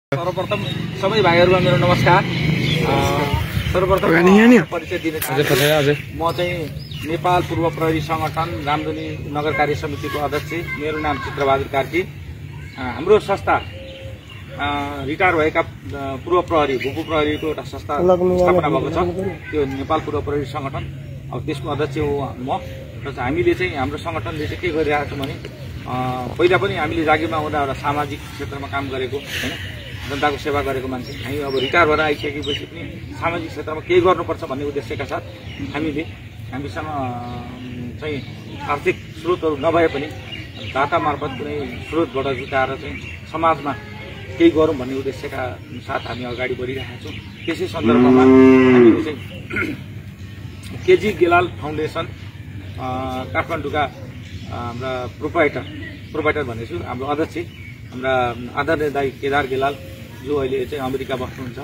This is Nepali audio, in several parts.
सर्वप्रथम सबै भाइहरुलाई मेरो नमस्कार। सर्वप्रथम परिचय दिन चाहन्छु। म चाहिँ नेपाल पूर्व प्रहरी संगठन रामधुनी नगर कार्य समितिको अध्यक्ष। मेरो नाम चित्रबहादुर कार्की। हाम्रो संस्था रिटायर भएका पूर्व प्रहरी भूपू प्रहरीको एउटा संस्था स्थापना भएको छ। त्यो नेपाल पूर्व प्रहरी संगठन, अब त्यसको अध्यक्ष हो म। र हामीले चाहिँ हाम्रो संगठनले चाहिँ के गरिरहेको छ भने पहिला पनि हामीले जागिरमा हुँदा एउटा सामाजिक क्षेत्रमा काम गरेको हैन, जनताको सेवा गरेको मान्छे। हामी अब रिटायर भएर आइसकेपछि पनि सामाजिक क्षेत्रमा केही गर्नुपर्छ भन्ने उद्देश्यका साथ हामीसँग चाहिँ आर्थिक स्रोतहरू नभए पनि दाता मार्फत कुनै स्रोतबाट जुटाएर चाहिँ समाजमा केही गरौँ भन्ने उद्देश्यका साथ हामी अगाडि बढिरहेका छौँ। त्यसै सन्दर्भमा हामीले चाहिँ केजी गेलाल फाउन्डेसन काठमाडौँका हाम्रा प्रोपाइटर भनेछु हाम्रो अध्यक्ष हाम्रा आदरणीय दाइ केदार गेलाल जो अहिले चाहिँ अमेरिका बस्नुहुन्छ,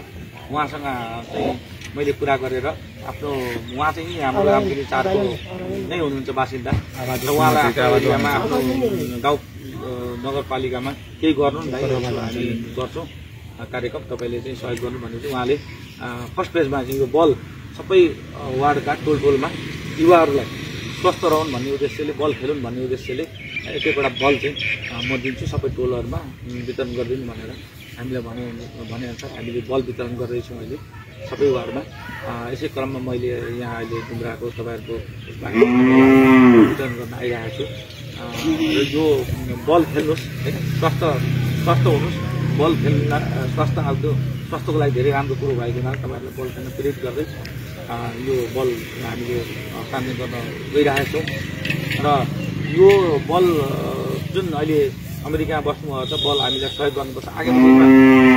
उहाँसँग चाहिँ मैले कुरा गरेर उहाँ चाहिँ हाम्रो रामगिरी 4 को नै हुनुहुन्छ बासिन्दा। उहाँलाई आफ्नो गाउँ नगरपालिकामा केही गर्नु नि भाइ, हामी गर्छौँ कार्यक्रम, तपाईँले चाहिँ सहयोग गर्नु भन्ने चाहिँ उहाँले फर्स्ट पेजमा चाहिँ यो बल सबै वार्डका टोलमा युवाहरूलाई स्वस्थ रहन् भन्ने उद्देश्यले, बल खेलुन् भन्ने उद्देश्यले एक एउटा बल चाहिँ म दिन्छु सबै टोलहरूमा वितरण गरिदिनु भनेर हामीलाई भनेअनुसार हामीले बल वितरण गर्दैछौँ अहिले सबै वार्डमा। यसै क्रममा मैले यहाँ अहिले डुम्राको तपाईँहरूको वितरण गर्न आइरहेको छु। यो बल खेल्नुहोस् होइन, स्वस्थ हुनुहोस्, बल खेल्न स्वास्थ्यको लागि धेरै राम्रो कुरो भएको हुनाले तपाईँहरूलाई बल खेल्न प्रेरित गर्दै यो बल हामीले हस्तान्तरण गर्न गइरहेका छौँ। र यो बल जुन अहिले अमेरिकामा बस्नुभएको छ, बल हामीलाई सहयोग गर्नुपर्छ। आगामी दिनमा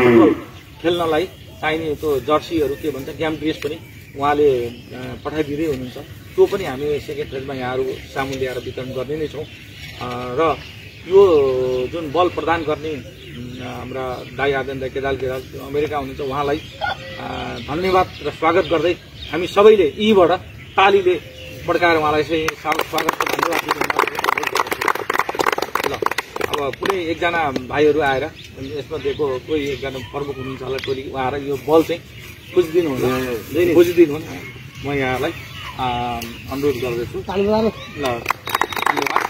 फुटबल खेल्नलाई चाहिने त्यो जर्सीहरू के भन्छ गेम ड्रेस पनि उहाँले पठाइदिँदै हुनुहुन्छ। त्यो पनि हामी सेकेन्ड फेजमा यहाँहरू सामु ल्याएर वितरण गर्ने नै छौँ। र यो जुन बल प्रदान गर्ने हाम्रा दाइ आदरणीय केदार गेलाल अमेरिका हुनुहुन्छ, उहाँलाई धन्यवाद र स्वागत गर्दै हामी सबैले यहीबाट तालीले पड्काएर उहाँलाई चाहिँ स्वागतको धन्यवाद दिनु। ल अब कुनै एकजना भाइहरू आएर यसमा दिएको कोही एकजना प्रमुख हुनुहुन्छ होला टोली, उहाँ आएर यो बल चाहिँ बुझिदिनु हुन म यहाँलाई अनुरोध गर्दछु। ल धन्यवाद।